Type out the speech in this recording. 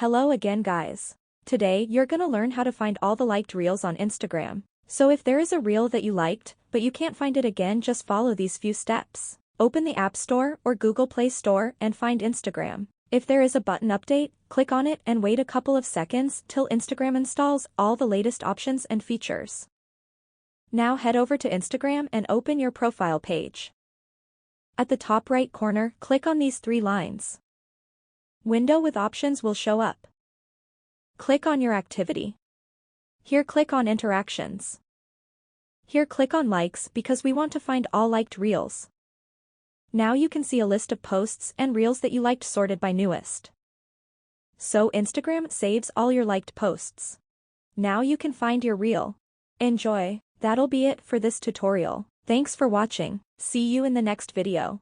Hello again guys. Today you're gonna learn how to find all the liked reels on Instagram. So if there is a reel that you liked, but you can't find it again, just follow these few steps. Open the App Store or Google Play Store and find Instagram. If there is a button update, click on it and wait a couple of seconds till Instagram installs all the latest options and features. Now head over to Instagram and open your profile page. At the top right corner, click on these three lines. Window with options will show up. Click on your activity. Here click on interactions. Here click on likes because we want to find all liked reels. Now you can see a list of posts and reels that you liked sorted by newest. So Instagram saves all your liked posts. Now you can find your reel. Enjoy. That'll be it for this tutorial. Thanks for watching. See you in the next video.